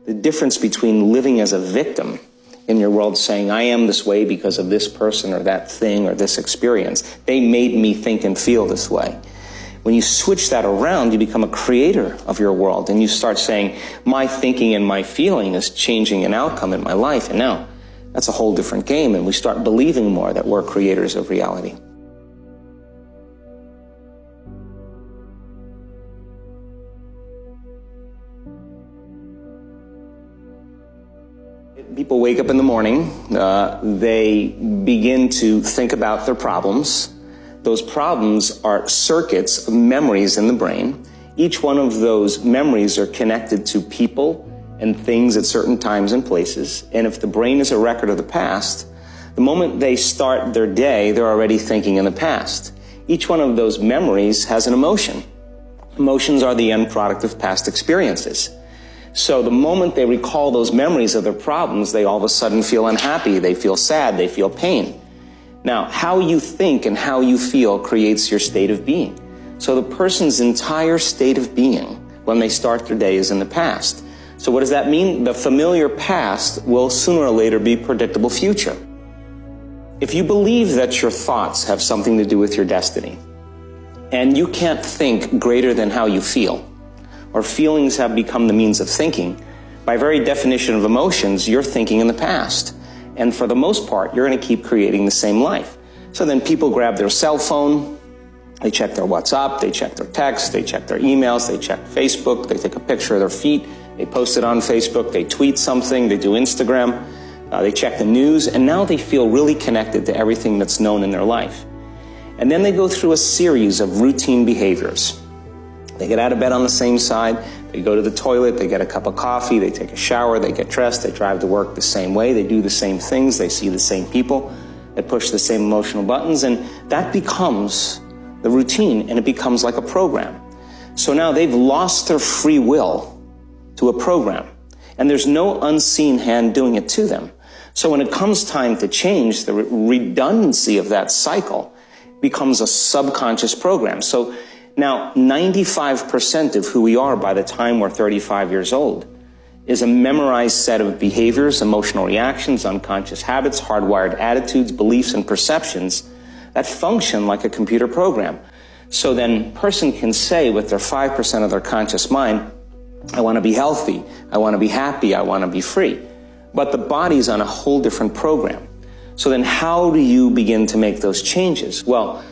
The difference between living as a victim in your world, saying, I am this way because of this person or that thing or this experience. They made me think and feel this way. When you switch that around, you become a creator of your world, and you start saying, my thinking and my feeling is changing an outcome in my life. And now that's a whole different game, and we start believing more that we're creators of reality. People wake up in the morning, they begin to think about their problems. Those problems are circuits of memories in the brain. Each one of those memories are connected to people and things at certain times and places. And if the brain is a record of the past, the moment they start their day, they're already thinking in the past. Each one of those memories has an emotion. Emotions are the end product of past experiences. So the moment they recall those memories of their problems, they all of a sudden feel unhappy, they feel sad, they feel pain. Now, how you think and how you feel creates your state of being. So the person's entire state of being when they start their day is in the past. So what does that mean? The familiar past will sooner or later be predictable future. If you believe that your thoughts have something to do with your destiny, and you can't think greater than how you feel, or feelings have become the means of thinking, by very definition of emotions, you're thinking in the past. And for the most part, you're going to keep creating the same life. So then people grab their cell phone, they check their WhatsApp, they check their text, they check their emails, they check Facebook, they take a picture of their feet, they post it on Facebook, they tweet something, they do Instagram, they check the news, and now they feel really connected to everything that's known in their life. And then they go through a series of routine behaviors. They get out of bed on the same side, they go to the toilet, they get a cup of coffee, they take a shower, they get dressed, they drive to work the same way, they do the same things, they see the same people, they push the same emotional buttons, and that becomes the routine, and it becomes like a program. So now they've lost their free will to a program, and there's no unseen hand doing it to them. So when it comes time to change, the redundancy of that cycle becomes a subconscious program. So now, 95% of who we are by the time we're 35 years old is a memorized set of behaviors, emotional reactions, unconscious habits, hardwired attitudes, beliefs, and perceptions that function like a computer program. So then a person can say with their 5% of their conscious mind, I want to be healthy, I want to be happy, I want to be free. But the body's on a whole different program. So then how do you begin to make those changes? Well,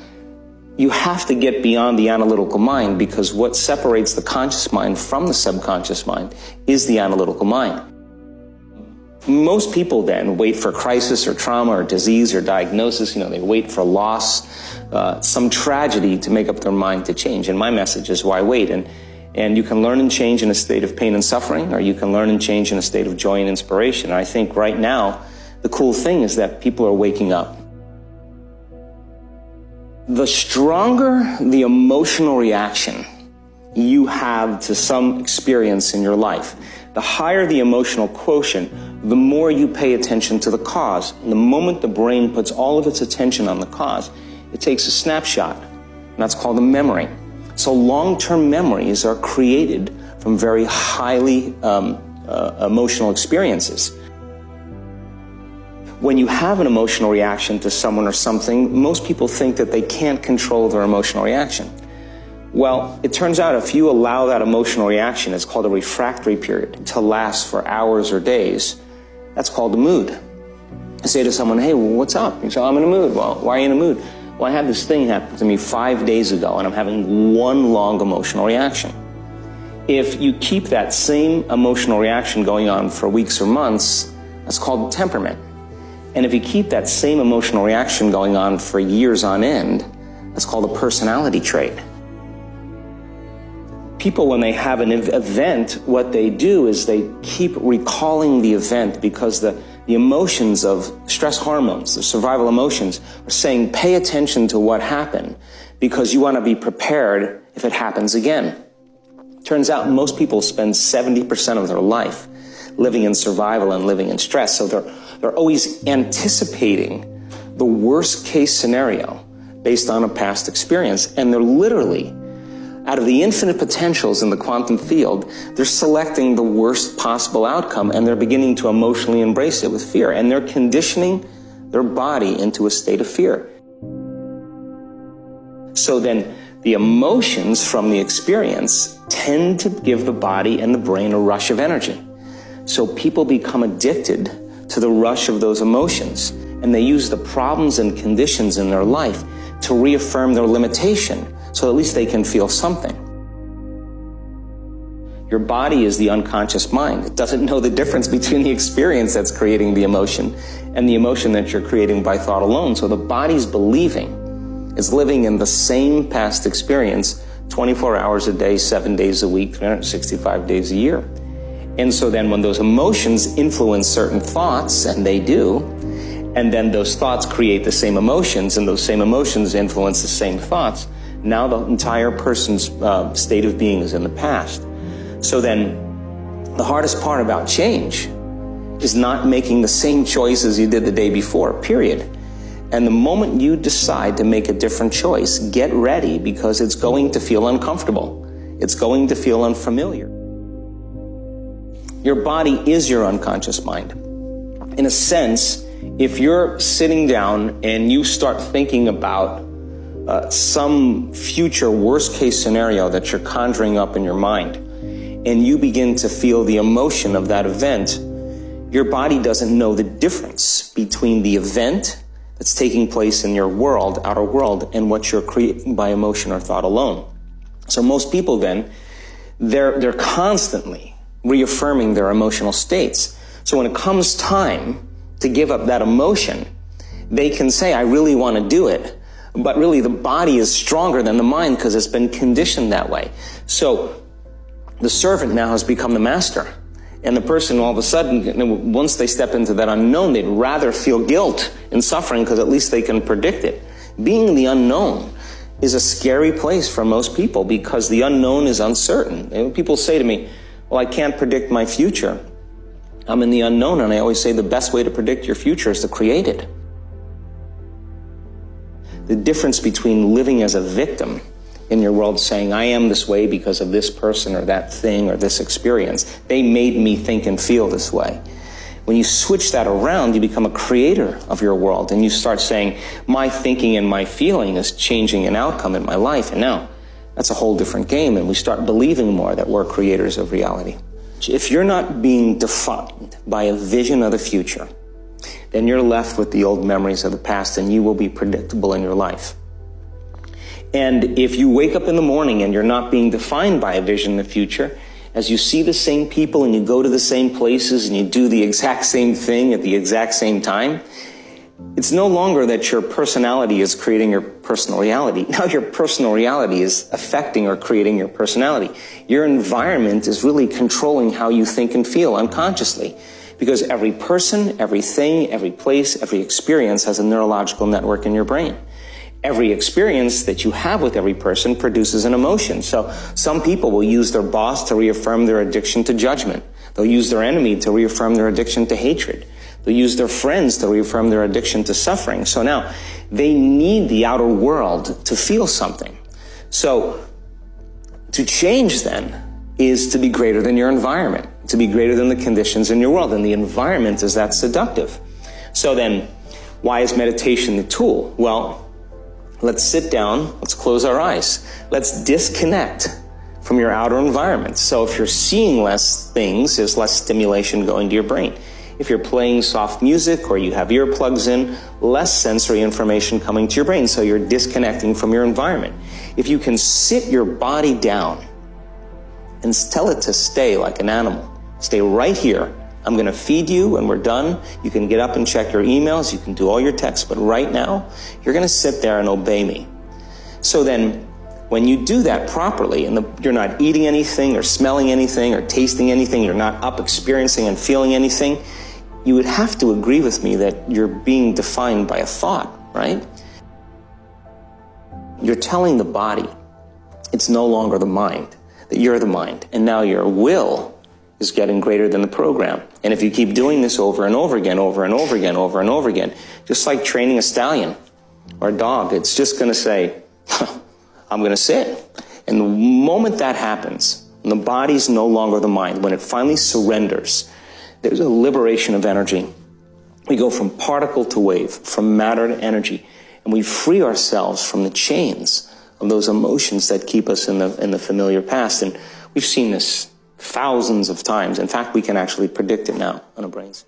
you have to get beyond the analytical mind, because what separates the conscious mind from the subconscious mind is the analytical mind. Most people then wait for crisis or trauma or disease or diagnosis. They wait for loss, some tragedy to make up their mind to change. And my message is, why wait? And you can learn and change in a state of pain and suffering, or you can learn and change in a state of joy and inspiration. And I think right now, the cool thing is that people are waking up. The stronger the emotional reaction you have to some experience in your life, the higher the emotional quotient, the more you pay attention to the cause. And the moment the brain puts all of its attention on the cause, it takes a snapshot, and that's called a memory. So long-term memories are created from very highly emotional experiences. When you have an emotional reaction to someone or something, most people think that they can't control their emotional reaction. Well, it turns out if you allow that emotional reaction, it's called a refractory period, to last for hours or days, that's called a mood. I say to someone, hey, well, what's up? You say, I'm in a mood. Well, why are you in a mood? Well, I had this thing happen to me 5 days ago, and I'm having one long emotional reaction. If you keep that same emotional reaction going on for weeks or months, that's called temperament. And if you keep that same emotional reaction going on for years on end, that's called a personality trait. People, when they have an event, what they do is they keep recalling the event, because the emotions of stress hormones, the survival emotions, are saying, pay attention to what happened, because you want to be prepared if it happens again. Turns out most people spend 70% of their life living in survival and living in stress. So they're always anticipating the worst case scenario based on a past experience. And they're literally Out of the infinite potentials in the quantum field, they're selecting the worst possible outcome, and they're beginning to emotionally embrace it with fear, and they're conditioning their body into a state of fear. So then the emotions from the experience tend to give the body and the brain a rush of energy. So people become addicted to the rush of those emotions, and they use the problems and conditions in their life to reaffirm their limitation, so at least they can feel something. Your body is the unconscious mind. It doesn't know the difference between the experience that's creating the emotion and the emotion that you're creating by thought alone. So the body's believing is living in the same past experience 24 hours a day, 7 days a week, 365 days a year. And so then when those emotions influence certain thoughts, and they do, and then those thoughts create the same emotions, and those same emotions influence the same thoughts, now the entire person's state of being is in the past. So then the hardest part about change is not making the same choices you did the day before, period. And the moment you decide to make a different choice, get ready, because it's going to feel uncomfortable. It's going to feel unfamiliar. Your body is your unconscious mind. In a sense, if you're sitting down and you start thinking about some future worst-case scenario that you're conjuring up in your mind, and you begin to feel the emotion of that event, your body doesn't know the difference between the event that's taking place in your world, outer world, and what you're creating by emotion or thought alone. So most people then, they're constantly reaffirming their emotional states. So when it comes time to give up that emotion, they can say, I really want to do it. But really the body is stronger than the mind because it's been conditioned that way. So the servant now has become the master. And the person, all of a sudden, once they step into that unknown, they'd rather feel guilt and suffering because at least they can predict it. Being the unknown is a scary place for most people because the unknown is uncertain. And people say to me, well, I can't predict my future. I'm in the unknown, and I always say the best way to predict your future is to create it. The difference between living as a victim in your world, saying, I am this way because of this person or that thing or this experience. They made me think and feel this way. When you switch that around, you become a creator of your world, and you start saying, my thinking and my feeling is changing an outcome in my life. And now, that's a whole different game, and we start believing more that we're creators of reality. If you're not being defined by a vision of the future, then you're left with the old memories of the past, and you will be predictable in your life. And if you wake up in the morning and you're not being defined by a vision in the future, as you see the same people and you go to the same places and you do the exact same thing at the exact same time, it's no longer that your personality is creating your personal reality. Now your personal reality is affecting or creating your personality. Your environment is really controlling how you think and feel unconsciously. Because every person, everything, every place, every experience has a neurological network in your brain. Every experience that you have with every person produces an emotion. So some people will use their boss to reaffirm their addiction to judgment. They'll use their enemy to reaffirm their addiction to hatred. They'll use their friends to reaffirm their addiction to suffering. So now they need the outer world to feel something. So to change then is to be greater than your environment, to be greater than the conditions in your world. And the environment is that seductive. So then why is meditation the tool? Well, let's sit down, let's close our eyes. Let's disconnect from your outer environment. So if you're seeing less things, there's less stimulation going to your brain. If you're playing soft music or you have earplugs in, less sensory information coming to your brain, so you're disconnecting from your environment. If you can sit your body down and tell it to stay like an animal, stay right here. I'm going to feed you when we're done. You can get up and check your emails. You can do all your texts. But right now, you're going to sit there and obey me. So then, when you do that properly, and you're not eating anything or smelling anything or tasting anything, you're not up experiencing and feeling anything, you would have to agree with me that you're being defined by a thought, right? You're telling the body it's no longer the mind, that you're the mind. And now your will is getting greater than the program. And if you keep doing this over and over again, over and over again, over and over again, just like training a stallion or a dog, it's just going to say, I'm going to sit. And the moment that happens, when the body's no longer the mind, when it finally surrenders, there's a liberation of energy. We go from particle to wave, from matter to energy, and we free ourselves from the chains of those emotions that keep us in the familiar past. And we've seen this thousands of times. In fact, we can actually predict it now on our brains.